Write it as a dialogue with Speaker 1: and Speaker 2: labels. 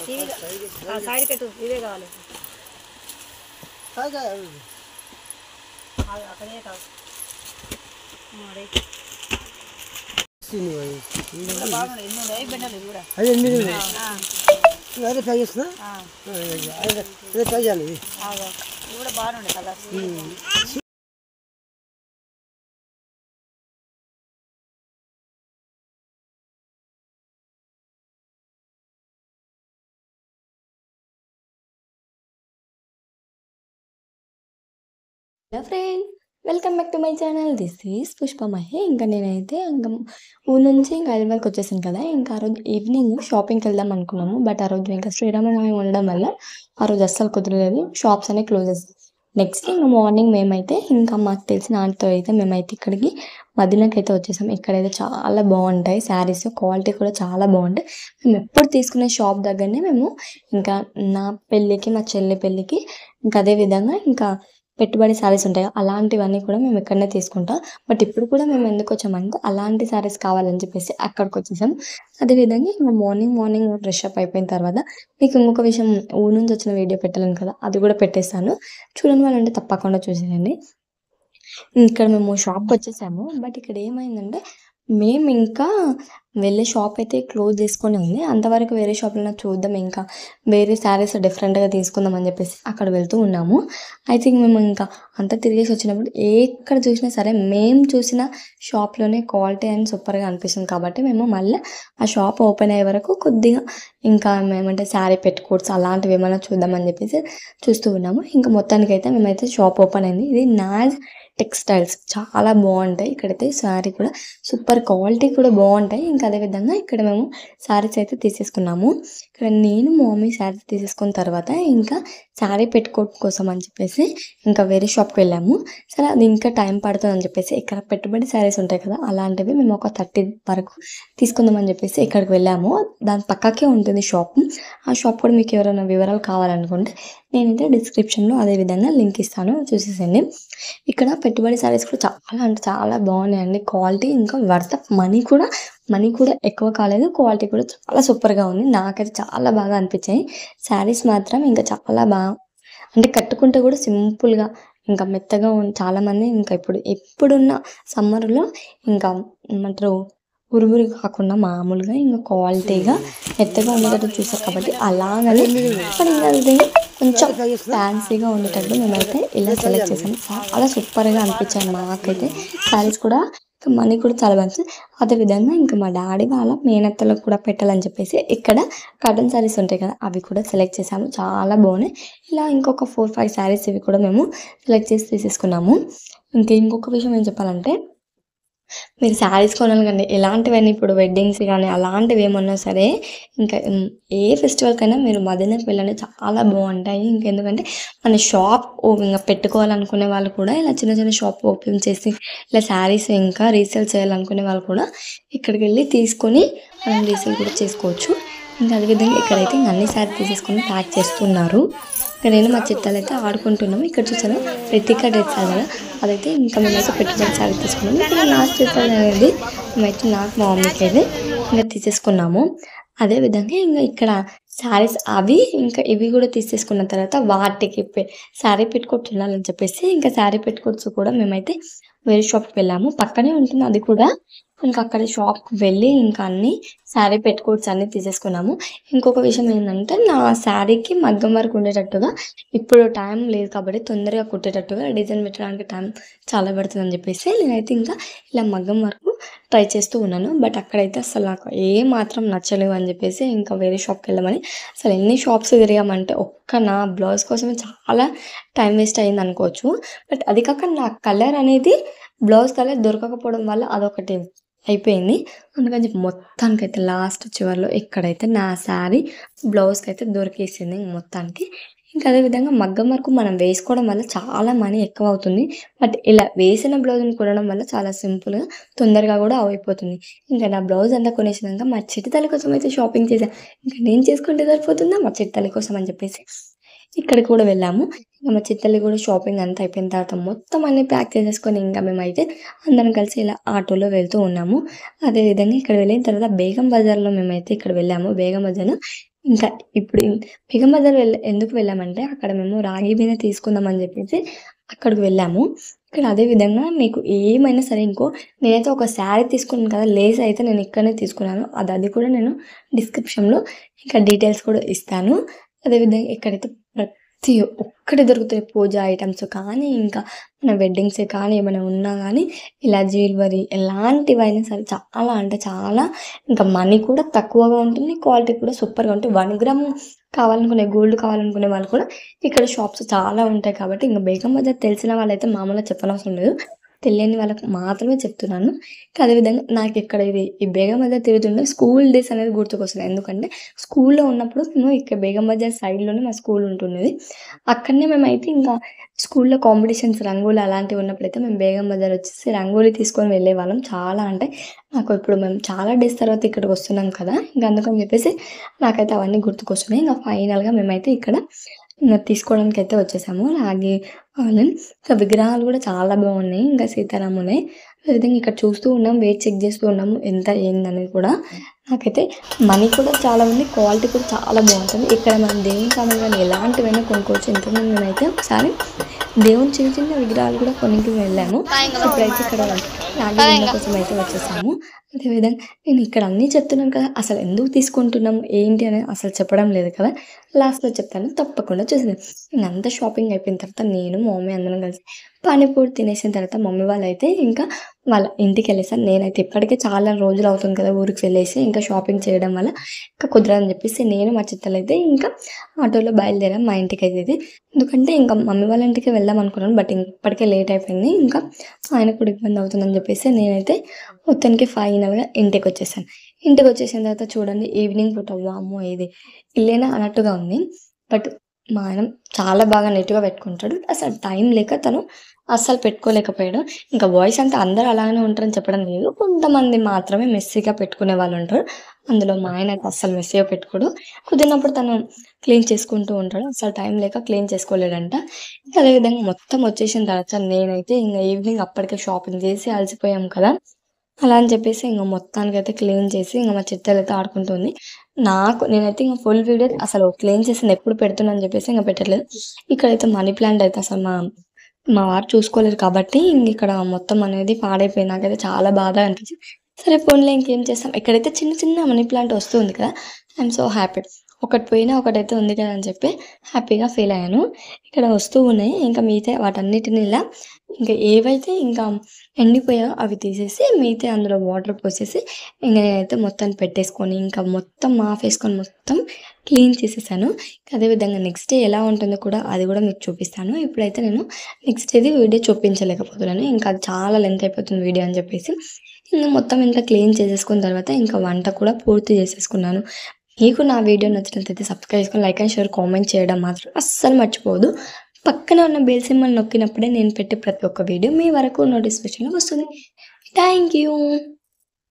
Speaker 1: Side కట్టు ఇవే కావాలి అక్కడే కాదు బాగుండే కదా
Speaker 2: hello friend, welcome back to my channel. This is Pushpa Mahi. ఇంకా నేనైతే ఇంకా ఊరు నుంచి ఇంకా హైదరాబాద్కి వచ్చేసాను కదా. ఇంకా ఆ రోజు ఈవినింగ్ షాపింగ్కి వెళ్దాం అనుకున్నాము. బట్ ఆ రోజు ఇంకా శ్రీరామనవమి ఉండడం వల్ల ఆ రోజు అస్సలు కుదరలేదు. షాప్స్ అనే క్లోజ్ చేస్తాం. నెక్స్ట్ ఇంకా మార్నింగ్ మేమైతే ఇంకా మాకు తెలిసిన ఆంటీతో అయితే మేమైతే ఇక్కడికి మదీనాకి అయితే వచ్చేసాం. ఇక్కడైతే చాలా బాగుంటాయి శారీస్, క్వాలిటీ కూడా చాలా బాగుంటాయి. మేము ఎప్పుడు తీసుకునే షాప్ దగ్గరనే మేము ఇంకా నా పెళ్ళికి, మా చెల్లి పెళ్ళికి ఇంకా అదే విధంగా ఇంకా పెట్టుబడి శారీస్ ఉంటాయి, అలాంటివన్నీ కూడా మేము ఇక్కడనే తీసుకుంటాం. బట్ ఇప్పుడు కూడా మేము ఎందుకు వచ్చామంటే అలాంటి శారీస్ కావాలని చెప్పేసి అక్కడికి వచ్చేసాం. అదేవిధంగా ఇంకా మార్నింగ్ ఫ్రెష్ అప్ అయిపోయిన తర్వాత మీకు ఇంకొక విషయం, ఊరు నుంచి వచ్చిన వీడియో పెట్టలేను కదా, అది కూడా పెట్టేస్తాను. చూడని వాళ్ళంటే తప్పకుండా చూసేయండి. ఇక్కడ మేము షాప్కి వచ్చేసాము. బట్ ఇక్కడ ఏమైందంటే మేము ఇంకా వెళ్ళే షాప్ అయితే క్లోజ్ చేసుకొని ఉంది. అంతవరకు వేరే షాప్లో చూద్దాం, ఇంకా వేరే శారీస్ డిఫరెంట్గా తీసుకుందాం అని చెప్పేసి అక్కడ వెళ్తూ ఉన్నాము. ఐ థింక్ మేము ఇంకా అంతా తిరిగేసి వచ్చినప్పుడు ఎక్కడ చూసినా సరే మేము చూసిన షాప్లోనే క్వాలిటీ అండ్ సూపర్గా అనిపిస్తుంది. కాబట్టి మేము మళ్ళీ ఆ షాప్ ఓపెన్ అయ్యే వరకు కొద్దిగా ఇంకా మేమంటే శారీ పెట్టుకోవచ్చు అలాంటివి ఏమైనా చూద్దామని చెప్పేసి చూస్తూ ఉన్నాము. ఇంకా మొత్తానికైతే మేమైతే షాప్ ఓపెన్ అయింది. ఇది నాజ్ టెక్స్టైల్స్, చాలా బాగుంటాయి. ఇక్కడైతే శారీ కూడా సూపర్, క్వాలిటీ కూడా బాగుంటాయి. ఇంకా అదేవిధంగా ఇక్కడ మేము శారీస్ అయితే తీసేసుకున్నాము. ఇక్కడ నేను మా మమ్మీ శారీ తీసేసుకున్న తర్వాత ఇంకా శారీ పెట్టుకోవడం కోసం అని చెప్పేసి ఇంకా వేరే షాప్కి వెళ్ళాము. సరే అది ఇంకా టైం పడుతుంది అని చెప్పేసి ఇక్కడ పెట్టుబడి శారీస్ ఉంటాయి కదా, అలాంటివి మేము ఒక 30 వరకు తీసుకుందామని చెప్పేసి ఇక్కడికి వెళ్ళాము. దాని పక్కకే ఉంటుంది షాప్. ఆ షాప్ కూడా మీకు ఎవరైనా వివరాలు కావాలనుకుంటే నేనైతే డిస్క్రిప్షన్లో అదేవిధంగా లింక్ ఇస్తాను, చూసేసండి. ఇక్కడ పెట్టుబడి శారీస్ కూడా చాలా అంటే చాలా బాగున్నాయండి. క్వాలిటీ ఇంకా వర్త్ ఆఫ్ మనీ కూడా ఎక్కువ కాలేదు. క్వాలిటీ కూడా చాలా సూపర్గా ఉంది. నాకైతే చాలా బాగా అనిపించాయి శారీస్ మాత్రం. ఇంకా చాలా బాగా అంటే కట్టుకుంటే కూడా సింపుల్గా ఇంకా మెత్తగా చాలామంది ఇంకా ఇప్పుడున్న సమ్మర్లో ఇంకా ఏమంటారు ఉరుగురు కాకుండా మామూలుగా ఇంకా క్వాలిటీగా మెత్తగా ఉండేటట్టు చూసారు కాబట్టి అలాగని కానీ ఇంకా అది కొంచెం ఫ్యాన్సీగా ఉండేటట్టు మేమైతే ఇలా సెలెక్ట్ చేసాము. చాలా సూపర్గా అనిపించాయి నాకైతే శారీస్ కూడా. మనీ కూడా చాలా మంచిది. అదేవిధంగా ఇంకా మా డాడీ వాళ్ళ మేనత్తలకు కూడా పెట్టాలని చెప్పేసి ఇక్కడ కాటన్ శారీస్ ఉంటాయి కదా, అవి కూడా సెలెక్ట్ చేసాము. చాలా బాగున్నాయి. ఇలా ఇంకొక 4-5 శారీస్ ఇవి కూడా మేము సెలెక్ట్ చేసి తీసేసుకున్నాము. ఇంకొక విషయం ఏం చెప్పాలంటే, మీరు శారీస్ కొనాలి కానీ ఎలాంటివన్నీ ఇప్పుడు వెడ్డింగ్స్ కానీ అలాంటివి ఏమన్నా సరే ఇంకా ఏ ఫెస్టివల్కైనా మీరు మదీనాకి వెళ్ళండి, చాలా బాగుంటాయి. ఇంకెందుకంటే మన షాప్ ఇంకా పెట్టుకోవాలనుకునే వాళ్ళు కూడా ఇలా చిన్న షాప్ ఓపెన్ చేసి ఇలా శారీస్ ఇంకా రీసేల్ చేయాలనుకునే వాళ్ళు కూడా ఇక్కడికి వెళ్ళి తీసుకొని మనం రీసేల్ కూడా చేసుకోవచ్చు. ఇంకా అదేవిధంగా ఇక్కడైతే అన్ని శారీ తీసేసుకొని ప్యాక్ చేస్తున్నారు. ఇక్కడ నేను మా చిట్టాలు అయితే ఆడుకుంటున్నాము. ఇక్కడ చూసాను రితికా డ్రెస్ కదా, అదైతే ఇంకా మేమైతే పెట్టుబడి శారీ తీసుకున్నాము. ఇక్కడ లాస్ట్ చిట్టాలు అనేది మేమైతే నాకు మా మమ్మీకి అయితే ఇంకా తీసేసుకున్నాము. అదేవిధంగా ఇంకా ఇక్కడ శారీస్ అవి ఇంకా ఇవి కూడా తీసేసుకున్న తర్వాత వాటికి శారీ పెట్టుకోవచ్చు ఉండాలని చెప్పేసి ఇంకా శారీ పెట్టుకోవచ్చు కూడా మేమైతే వేరే షాప్కి వెళ్ళాము. పక్కనే ఉంటుంది అది కూడా. ఇంకా అక్కడ షాప్కి వెళ్ళి ఇంకా అన్ని శారీ పెట్టుకోవచ్చు అన్నీ తీసేసుకున్నాము. ఇంకొక విషయం ఏంటంటే, నా శారీకి మగ్గం వరకు ఉండేటట్టుగా ఇప్పుడు టైం లేదు కాబట్టి తొందరగా కుట్టేటట్టుగా డిజైన్ పెట్టడానికి టైం చాలా పడుతుందని చెప్పేసి నేనైతే ఇంకా ఇలా మగ్గం వరకు ట్రై చేస్తూ ఉన్నాను. బట్ అక్కడైతే అసలు నాకు మాత్రం నచ్చలేవు అని చెప్పేసి ఇంకా వేరే షాప్కి వెళ్ళమని అసలు ఎన్ని షాప్స్ తిరిగామంటే నా బ్లౌజ్ కోసమే చాలా టైం వేస్ట్ అయింది అనుకోవచ్చు. బట్ అది కాక నా కలర్ అనేది బ్లౌజ్ కలర్ దొరకకపోవడం వల్ల అదొకటి అయిపోయింది. అందుకని చెప్పి మొత్తానికైతే లాస్ట్ చివరిలో ఇక్కడైతే నా శారీ బ్లౌజ్కి అయితే దొరికేసింది మొత్తానికి. ఇంకా అదేవిధంగా మగ్గం వరకు మనం వేసుకోవడం వల్ల చాలా మనీ ఎక్కువ అవుతుంది. బట్ ఇలా వేసిన బ్లౌజ్ని కొనడం వల్ల చాలా సింపుల్గా తొందరగా కూడా అయిపోతుంది. ఇంకా నా బ్లౌజ్ అంతా కొనేసినాక మా చిట్టితల్లి కోసం అయితే షాపింగ్ చేశాను. ఇంకా నేను చేసుకుంటే సరిపోతుందా మా చిట్టితల్లి కోసం అని చెప్పేసి ఇక్కడికి కూడా వెళ్ళాము. ఇంకా మా చిట్టితల్లి కూడా షాపింగ్ అంతా అయిపోయిన తర్వాత మొత్తం అన్నీ ప్యాక్ చేసేసుకొని ఇంకా మేమైతే అందరం కలిసి ఇలా ఆటోలో వెళ్తూ ఉన్నాము. అదేవిధంగా ఇక్కడ వెళ్ళిన తర్వాత బేగం బజార్లో మేమైతే ఇక్కడ వెళ్ళాము. బేగం బజార్ ఇంకా ఇప్పుడు బేగం బజార్ ఎందుకు వెళ్ళామంటే, అక్కడ మేము రాగి బిందె తీసుకుందామని జెప్పేసి అక్కడికి వెళ్ళాము. ఇక్కడ అదే విధంగా మీకు ఏమైనా సరే నేనైతే ఒక శారీ తీసుకున్నాను కదా! లేస్ అయితే నేను ఇక్కడనే తీసుకున్నాను. అది కూడా నేను డిస్క్రిప్షన్‌లో ఇంకా డీటెయిల్స్ కూడా ఇస్తాను. అదేవిధంగా ఇక్కడైతే ప్రతి ఒక్కటి దొరుకుతాయి. పూజ ఐటెమ్స్ కానీ, ఇంకా మన వెడ్డింగ్సే కానీ, ఏమైనా ఉన్నా గానీ, ఇలా జ్యువెలరీ ఎలాంటివైనా సరే చాలా అంటే చాలా ఇంకా మనీ కూడా తక్కువగా ఉంటుంది. క్వాలిటీ కూడా సూపర్‌గా ఉంటుంది. 1 గ్రామ్ గోల్డ్ కావాలనుకునే వాళ్ళు కూడా ఇక్కడ షాప్స్ చాలా ఉంటాయి కాబట్టి, ఇంక బేగం బజార్ తెలిసిన వాళ్ళైతే మామూలుగా చెప్పనవసరం లేదు. తెలియని వాళ్ళకి మాత్రమే చెప్తున్నాను. ఇంకా అదేవిధంగా నాకిక్కడ ఈ బేగం బజార్ తిరుగుతుంటే స్కూల్ డేస్ అనేది గుర్తుకొస్తున్నాయి. ఎందుకంటే స్కూల్‌లో ఉన్నప్పుడు మేము ఇక్కడ బేగం బజార్ సైడ్‌లోనే మా స్కూల్ ఉంటున్నది. అక్కడనే మేమైతే ఇంకా స్కూల్‌లో కాంపిటీషన్స్ రంగోలి అలాంటివి ఉన్నప్పుడైతే మేము బేగం బజార్ వచ్చేసి రంగోలి తీసుకొని వెళ్ళేవాళ్ళం. చాలా అంటే నాకు ఇప్పుడు మేము చాలా డేస్ తర్వాత ఇక్కడికి వస్తున్నాం కదా! ఇంక అందుకని చెప్పేసి నాకైతే అవన్నీ గుర్తుకొస్తున్నాయి. ఇంక ఫైనల్‌గా మేమైతే ఇక్కడ తీసుకోవడానికైతే వచ్చేసాము. రాగి ఇంకా విగ్రహాలు కూడా చాలా బాగున్నాయి. ఇంకా సీతారాములే. అదేవిధంగా ఇక్కడ చూస్తూ ఉన్నాం. వెయిట్ చెక్ చేస్తూ ఉన్నాము. ఎంత ఏందనేది కూడా. నాకైతే మనీ కూడా చాలా ఉంది. క్వాలిటీ కూడా చాలా బాగుంటుంది. ఇక్కడ మనం దేవుని సామాన్లు గానీ ఎలాంటివైనా కొనుక్కోవచ్చు. ఇంతకుముందు మేమైతే ఒకసారి దేవుని చిన్న చిన్న విగ్రహాలు కూడా కొనికి వెళ్ళాము. ఇప్పుడైతే ఇక్కడ రాగి బిందె కోసం అయితే వచ్చేసాము. అదేవిధంగా నేను ఇక్కడ అన్నీ చెప్తున్నాను కదా! అసలు ఎందుకు తీసుకుంటున్నాము, ఏంటి అనేది అసలు చెప్పడం లేదు కదా! లాస్ట్‌లో చెప్తాను. తప్పకుండా చూసేయండి. ఇంకంతా షాపింగ్ అయిపోయిన తర్వాత నేను, మా మమ్మీ అందరం కలిసి పానీపూరి తినేసిన తర్వాత మమ్మీ వాళ్ళైతే ఇంకా వాళ్ళ ఇంటికెళ్ళేసారు. నేనైతే ఇప్పటికే చాలా రోజులు అవుతుంది కదా! ఊరికి వెళ్ళేసి ఇంకా షాపింగ్ చేయడం వల్ల ఇంకా కుదరదని చెప్పేసి నేను, మా చిత్తలైతే ఇంకా ఆటోలో బయలుదేరాం మా ఇంటికైతే. ఎందుకంటే ఇంకా మమ్మీ వాళ్ళ ఇంటికి వెళ్దాం అనుకున్నాను. బట్ ఇప్పటికే లేట్ అయిపోయింది. ఇంకా ఆయనకు కూడా ఇబ్బంది అవుతుందని చెప్పేసి నేనైతే మొత్తానికి ఫైనల్‌గా ఇంటికొచ్చేసాను. ఇంటికొచ్చేసిన తర్వాత చూడండి ఈవినింగ్ పూట వామ్మో! ఇది ఇల్లేనా అన్నట్టుగా ఉంది. బట్ మా ఆయన చాలా బాగా నీట్‌గా పెట్టుకుంటాడు. అసలు టైం లేక తను అస్సలు పెట్టుకోలేకపోయాడు. ఇంకా బాయ్స్ అంటే అందరూ అలానే ఉంటారని చెప్పడం లేదు. కొంతమంది మాత్రమే మెస్సీగా పెట్టుకునే వాళ్ళుంటారు. అందులో మా ఆయన అయితే అస్సలు మెస్సీగా పెట్టుకోడు. కుదిరినప్పుడు తను క్లీన్ చేసుకుంటూ ఉంటాడు. అస్సలు టైం లేక క్లీన్ చేసుకోలేడంట. ఇంకా అదే విధంగా మొత్తం వచ్చేసిన తర్వాత నేనైతే ఇంగ ఈవినింగ్ అప్పటికే షాపింగ్ చేసి అలసిపోయాం కదా! అలా అని చెప్పేసి ఇంగ మొత్తానికైతే క్లీన్ చేసి ఇంగ మా చిట్టలైతే ఆడుకుంటుంది. నేనైతే ఇంగ ఫుల్ వీడియో అసలు క్లీన్ చేసింది ఎప్పుడు పెడుతున్నా అని చెప్పేసి ఇంగ పెట్టట్లేదు. ఇక్కడైతే మనీ ప్లాంట్ అయితే అసలు మా మా వారు చూసుకోలేరు కాబట్టి ఇంగిక్కడ మొత్తం అనేది పాడైపోయింది. నాకైతే చాలా బాధ అనిపించింది. సరే పోనీలే ఇంకేం చేస్తాం. ఇక్కడైతే చిన్న చిన్న మనీ ప్లాంట్ వస్తూ ఉంది కదా! I'm so happy. ఒకటి పోయినా ఒకటైతే ఉంది కదా అని చెప్పి హ్యాపీగా ఫీల్ అయ్యాను. ఇక్కడ వస్తూ ఉన్నాయి. ఇంకా మిగతా వాటన్నిటిని ఇలా ఇంకా ఏవైతే ఇంకా ఎండిపోయాయో అవి తీసేసి మిగతాయి అందులో వాటర్ పోసేసి ఇంక నేనైతే మొత్తాన్ని పెట్టేసుకొని ఇంకా మొత్తం మాపేసుకొని మొత్తం క్లీన్ చేసేసాను. అదేవిధంగా నెక్స్ట్ డే ఎలా ఉంటుందో కూడా అది కూడా మీకు చూపిస్తాను. ఇప్పుడైతే నేను నెక్స్ట్ డేది వీడియో చూపించలేకపోతున్నాను. ఇంకా అది చాలా లెంత్ అయిపోతుంది వీడియో అని చెప్పేసి ఇంక మొత్తం ఇంట్లో క్లీన్ చేసేసుకున్న తర్వాత ఇంకా వంట కూడా పూర్తి చేసేసుకున్నాను. మీకు నా వీడియో నచ్చినట్లయితే సబ్స్క్రైబ్ చేసుకొని లైక్ అండ్ షేర్ కామెంట్ చేయడం మాత్రం అస్సలు మర్చిపోవద్దు. పక్కనే ఉన్న బెల్ సింబల్ నొక్కినప్పుడే నేను పెట్టే ప్రతి ఒక్క వీడియో మీ వరకు నోటిఫికేషన్‌లో వస్తుంది. Thank you.